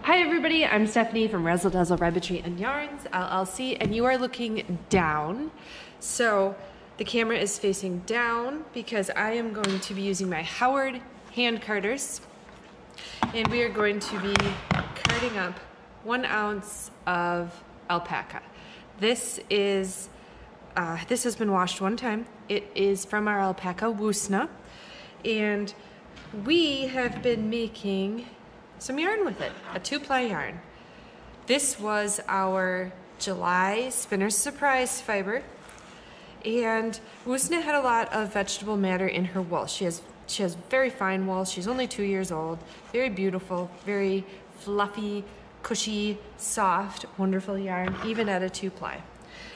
Hi everybody, I'm Stephanie from Razzle Dazzle Rabbitry Yarns LLC, and you are looking down. So the camera is facing down because I am going to be using my Howard hand carders, and we are going to be carding up 1 ounce of alpaca. This has been washed 1 time. It is from our alpaca Woosna, and we have been making some yarn with it, a 2-ply yarn. This was our July Spinner's Surprise fiber, and Woosna had a lot of vegetable matter in her wool. She has very fine wool. She's only 2 years old, very beautiful, very fluffy, cushy, soft, wonderful yarn, even at a 2-ply.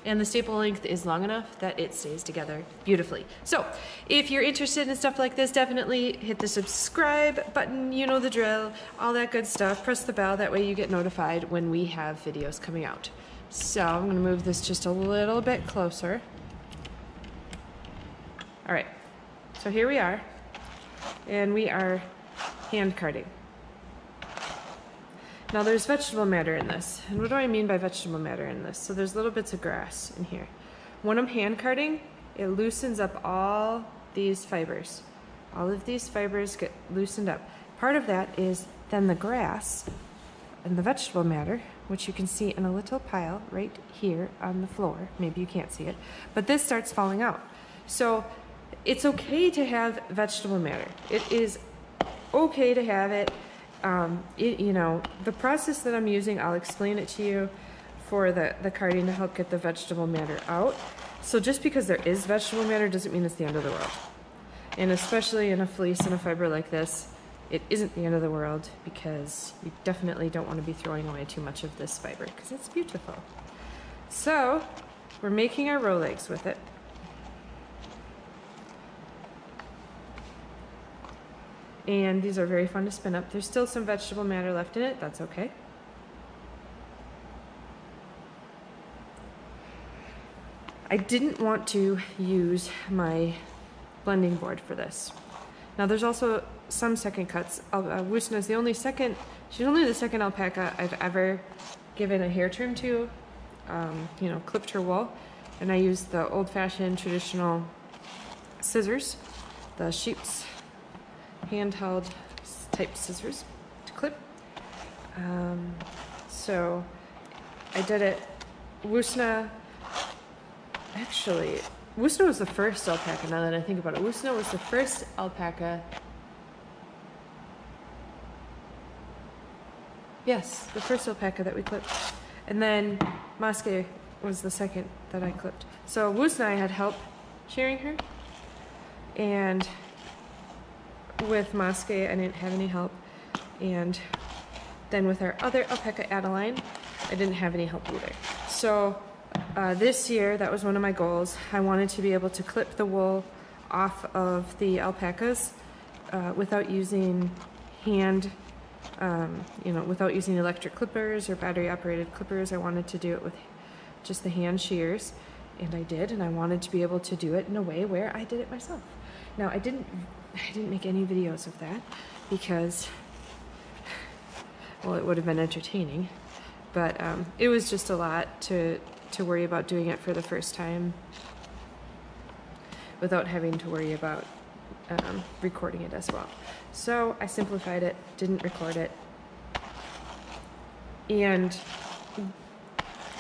And the staple length is long enough that it stays together beautifully. So if you're interested in stuff like this, definitely hit the subscribe button, you know the drill, all that good stuff. Press the bell, that way you get notified when we have videos coming out. So I'm gonna move this just a little bit closer. All right, so here we are, and we are hand carding. Now there's vegetable matter in this. And what do I mean by vegetable matter in this? So there's little bits of grass in here. When I'm hand carding, it loosens up all these fibers. All of these fibers get loosened up. Part of that is then the grass and the vegetable matter, which you can see in a little pile right here on the floor. Maybe you can't see it, but this starts falling out. So it's okay to have vegetable matter. It is okay to have it. You know, the process that I'm using, I'll explain it to you for the carding to help get the vegetable matter out. So just because there is vegetable matter doesn't mean it's the end of the world. And especially in a fleece and a fiber like this, it isn't the end of the world, because you definitely don't want to be throwing away too much of this fiber because it's beautiful. So we're making our row legs with it. And these are very fun to spin up. There's still some vegetable matter left in it, that's okay. I didn't want to use my blending board for this. Now there's also some second cuts. Woosna is she's only the second alpaca I've ever given a hair trim to, you know, clipped her wool. And I used the old-fashioned traditional scissors, the sheep's handheld type scissors to clip. So I did it. Woosna was the first alpaca, now that I think about it. Woosna was the first alpaca. Yes, the first alpaca that we clipped. And then Masque was the second that I clipped. So Woosna, I had help shearing her, and with Masque, I didn't have any help. And then with our other alpaca, Adeline, I didn't have any help either. So this year, that was one of my goals. I wanted to be able to clip the wool off of the alpacas without using without using electric clippers or battery-operated clippers. I wanted to do it with just the hand shears, and I did, and I wanted to be able to do it in a way where I did it myself. Now, I didn't make any videos of that because, well, it would have been entertaining, but it was just a lot to worry about doing it for the first time without having to worry about recording it as well. So I simplified it, didn't record it, and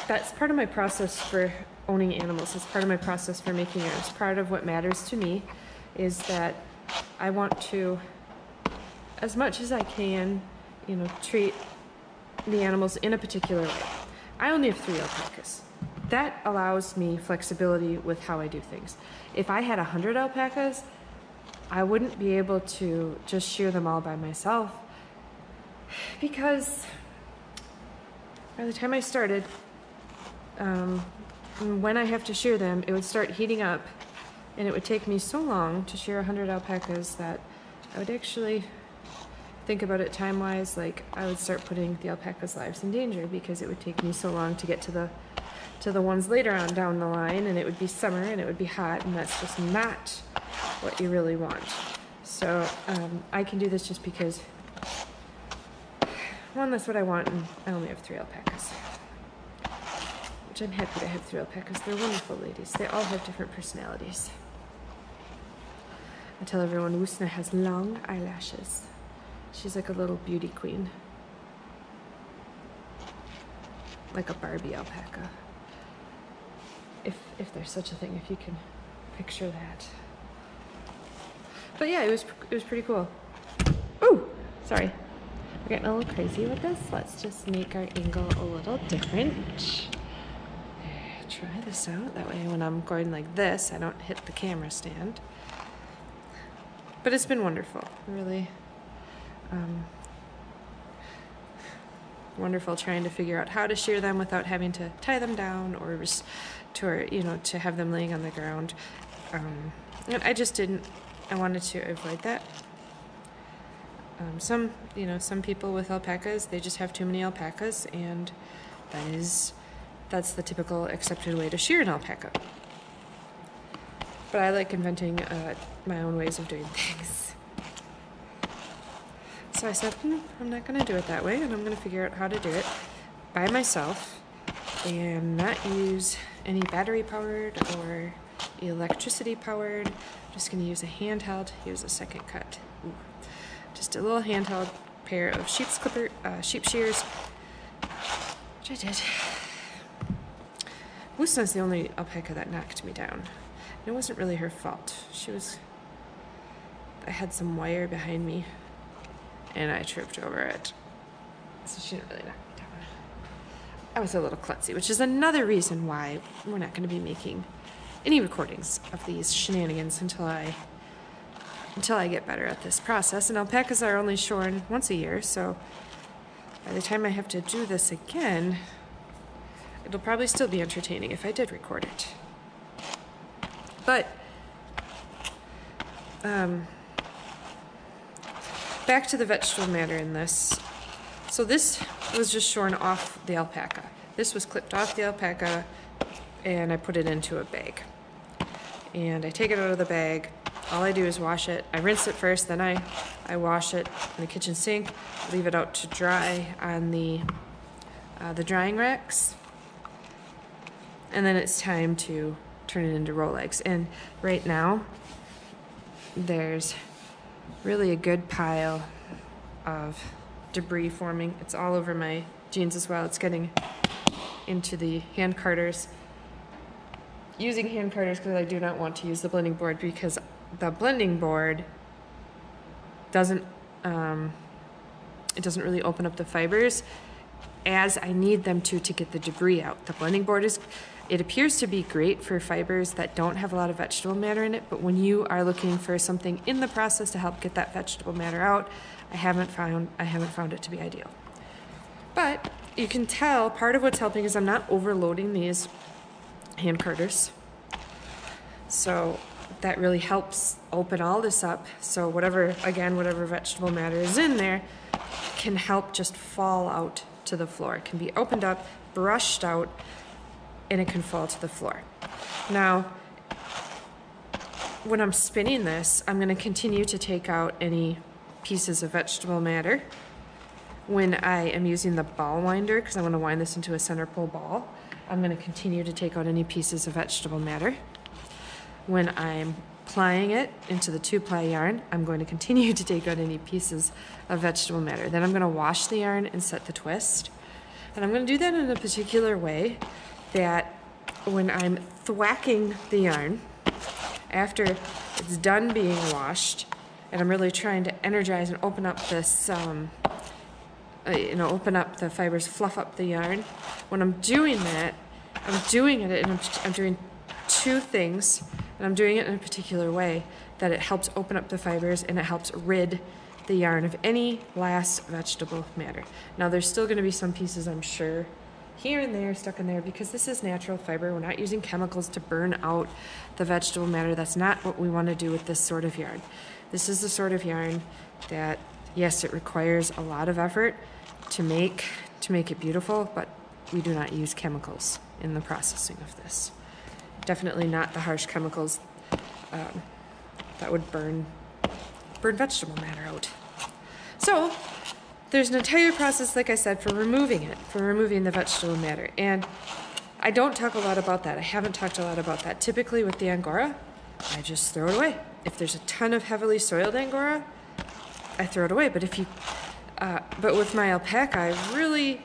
that's part of my process for owning animals. It's part of my process for making yarn. It's part of what matters to me, is that I want to, as much as I can, you know, treat the animals in a particular way. I only have 3 alpacas. That allows me flexibility with how I do things. If I had 100 alpacas, I wouldn't be able to just shear them all by myself, because by the time I started, when I have to shear them, it would start heating up, and it would take me so long to shear 100 alpacas that I would actually think about it time-wise, like I would start putting the alpacas' lives in danger, because it would take me so long to get to the ones later on down the line, and it would be summer and it would be hot, and that's just not what you really want. So I can do this just because One, that's what I want, and I only have 3 alpacas. Which I'm happy to have 3 alpacas. They're wonderful ladies. They all have different personalities. I tell everyone Woosna has long eyelashes. She's like a little beauty queen. Like a Barbie alpaca. If there's such a thing, if you can picture that. But yeah, it was pretty cool. Ooh, sorry. We're getting a little crazy with this. Let's just make our angle a little different. Try this out. That way when I'm going like this, I don't hit the camera stand. But it's been wonderful. Really wonderful trying to figure out how to shear them without having to tie them down or to have them laying on the ground. And I just didn't. I wanted to avoid that. Some people with alpacas, they just have too many alpacas, and that's the typical accepted way to shear an alpaca. But I like inventing my own ways of doing things. So I said, I'm not going to do it that way, and I'm going to figure out how to do it by myself and not use any battery powered or electricity powered. I'm just going to use a handheld. Here's a second cut. Ooh. Just a little handheld pair of sheep shears, which I did. Woosna's the only alpaca that knocked me down. And it wasn't really her fault. I had some wire behind me, and I tripped over it. So she didn't really knock me down. I was a little klutzy, which is another reason why we're not going to be making any recordings of these shenanigans until I get better at this process. And alpacas are only shorn once a year, so by the time I have to do this again, it'll probably still be entertaining if I did record it. But back to the vegetable matter in this. So this was just shorn off the alpaca. This was clipped off the alpaca, and I put it into a bag. And I take it out of the bag. All I do is wash it. I rinse it first, then I wash it in the kitchen sink, leave it out to dry on the drying racks. And then it's time to turn it into roll eggs. And right now, there's really a good pile of debris forming. It's all over my jeans as well. It's getting into the hand carders. Using hand carders because I do not want to use the blending board, because the blending board doesn't really open up the fibers as I need them to get the debris out. The blending board it appears to be great for fibers that don't have a lot of vegetable matter in it, but when you are looking for something in the process to help get that vegetable matter out, I haven't found it to be ideal. But you can tell part of what's helping is I'm not overloading these hand carders. So that really helps open all this up. So whatever vegetable matter is in there can help just fall out to the floor. It can be opened up, brushed out, and it can fall to the floor. Now, when I'm spinning this, I'm going to continue to take out any pieces of vegetable matter. When I am using the ball winder, because I want to wind this into a center pole ball, I'm going to continue to take out any pieces of vegetable matter. When I'm plying it into the 2-ply yarn, I'm going to continue to take out any pieces of vegetable matter. Then I'm going to wash the yarn and set the twist. And I'm going to do that in a particular way that when I'm thwacking the yarn, after it's done being washed, and I'm really trying to energize and open up this, open up the fibers, fluff up the yarn. When I'm doing that, I'm doing it, and I'm doing 2 things, and I'm doing it in a particular way that it helps open up the fibers and it helps rid the yarn of any last vegetable matter. Now there's still going to be some pieces, I'm sure, here and there stuck in there because this is natural fiber. We're not using chemicals to burn out the vegetable matter. That's not what we want to do with this sort of yarn. This is the sort of yarn that, yes, it requires a lot of effort to make it beautiful, but we do not use chemicals in the processing of this. Definitely not the harsh chemicals that would burn vegetable matter out. So there's an entire process, like I said, for removing it, for removing the vegetable matter. And I don't talk a lot about that. I haven't talked a lot about that. Typically with the angora, I just throw it away. If there's a ton of heavily soiled angora, I throw it away. But if you, but with my alpaca, I really,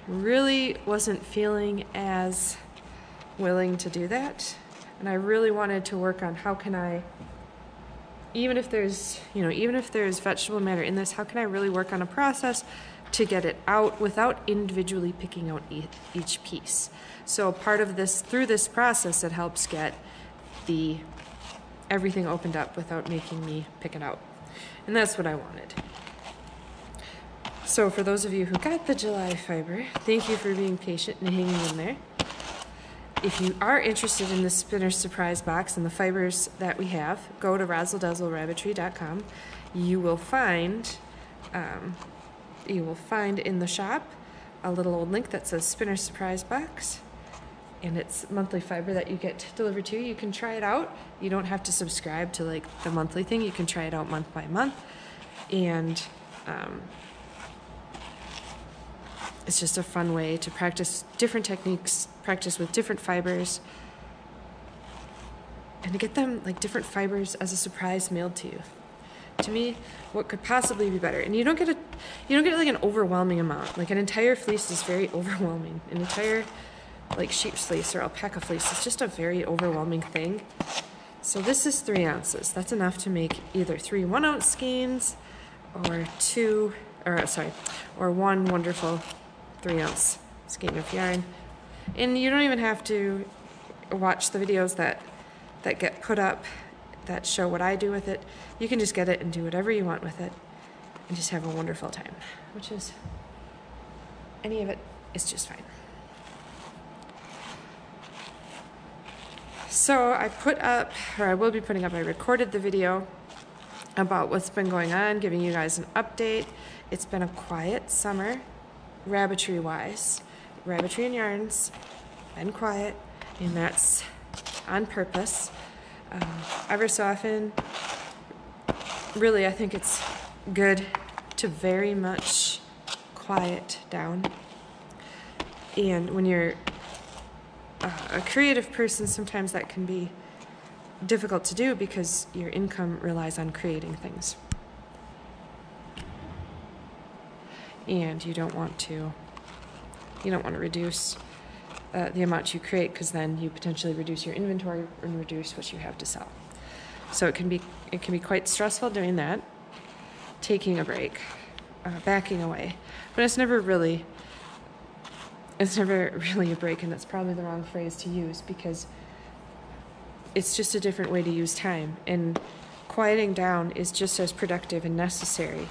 really wasn't feeling as willing to do that. And I really wanted to work on how can I, even if there's, even if there's vegetable matter in this, how can I really work on a process to get it out without individually picking out each piece. So part of this, through this process, it helps get everything opened up without making me pick it out. And that's what I wanted. So for those of you who got the July fiber, thank you for being patient and hanging in there. If you are interested in the Spinner Surprise Box and the fibers that we have, go to razzledazzlerabbitry.com. You will find in the shop a little old link that says Spinner Surprise Box, and it's monthly fiber that you get delivered to you. You can try it out. You don't have to subscribe to like the monthly thing. You can try it out month by month, and it's just a fun way to practice different techniques, practice with different fibers, and to get them like different fibers as a surprise mailed to you. To me, what could possibly be better? And you don't get like an overwhelming amount. Like an entire fleece is very overwhelming. An entire like sheep's fleece or alpaca fleece is just a very overwhelming thing. So this is 3 ounces. That's enough to make either 3 1-ounce skeins or one wonderful 3-ounce skein of yarn. And you don't even have to watch the videos that get put up that show what I do with it. You can just get it and do whatever you want with it and just have a wonderful time, which is, any of it is just fine. So I will be putting up, I recorded the video about what's been going on, giving you guys an update. It's been a quiet summer, rabbitry-wise. Rabbitry and Yarns, been quiet, and that's on purpose. Ever so often, really, I think it's good to very much quiet down. And when you're a creative person, sometimes that can be difficult to do because your income relies on creating things. And you don't want to reduce the amount you create, because then you potentially reduce your inventory and reduce what you have to sell. So it can be quite stressful doing that, taking a break, backing away. But it's never really a break, and that's probably the wrong phrase to use, because it's just a different way to use time. And quieting down is just as productive and necessary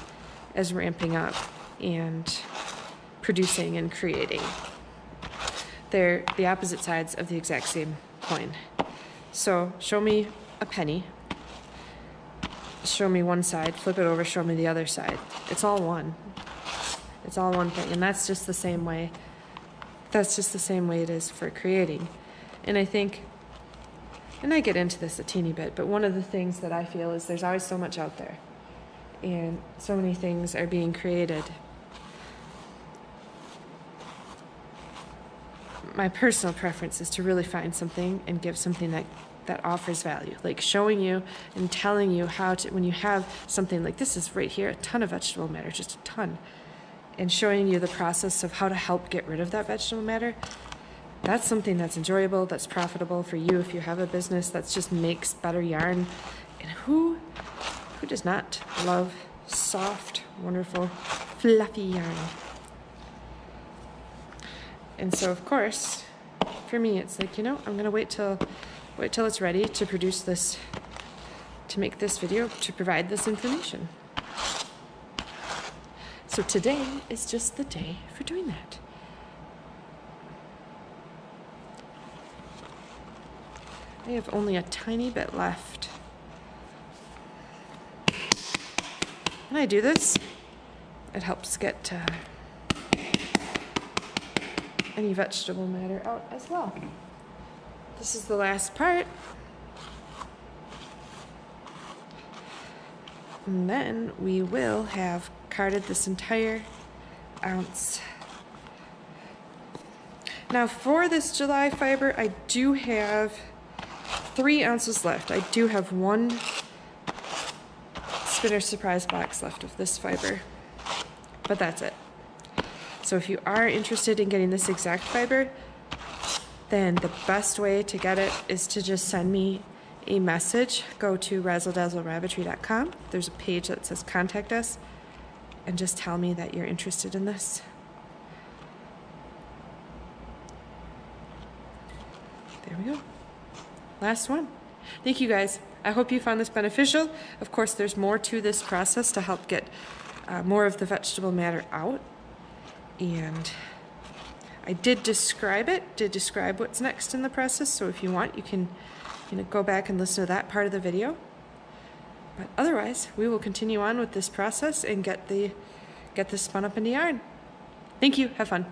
as ramping up and producing and creating. They're the opposite sides of the exact same coin. So show me a penny, show me one side, flip it over, show me the other side. It's all one. It's all one thing, and that's just the same way. That's just the same way it is for creating. And I think, and I get into this a teeny bit, but one of the things that I feel is there's always so much out there, and so many things are being created. My personal preference is to really find something and give something that offers value, like showing you and telling you how to, when you have something like this is right here, a ton of vegetable matter, just a ton, and showing you the process of how to help get rid of that vegetable matter. That's something that's enjoyable, that's profitable for you if you have a business that just makes better yarn. And who does not love soft, wonderful, fluffy yarn? And so, of course, for me, it's like, I'm going to wait till it's ready to produce this, to make this video, to provide this information. So today is just the day for doing that. I have only a tiny bit left. When I do this, it helps get any vegetable matter out as well. This is the last part. And then we will have carded this entire ounce. Now for this July fiber, I do have 3 ounces left. I do have 1 spinner surprise box left of this fiber, but that's it. So if you are interested in getting this exact fiber, then the best way to get it is to just send me a message. Go to razzledazzlerabbitry.com. There's a page that says contact us, and just tell me that you're interested in this. There we go. Last one. Thank you guys. I hope you found this beneficial. Of course, there's more to this process to help get more of the vegetable matter out. And I did describe what's next in the process. So if you want, you can go back and listen to that part of the video. But otherwise, we will continue on with this process and get this spun up into yarn. Thank you. Have fun.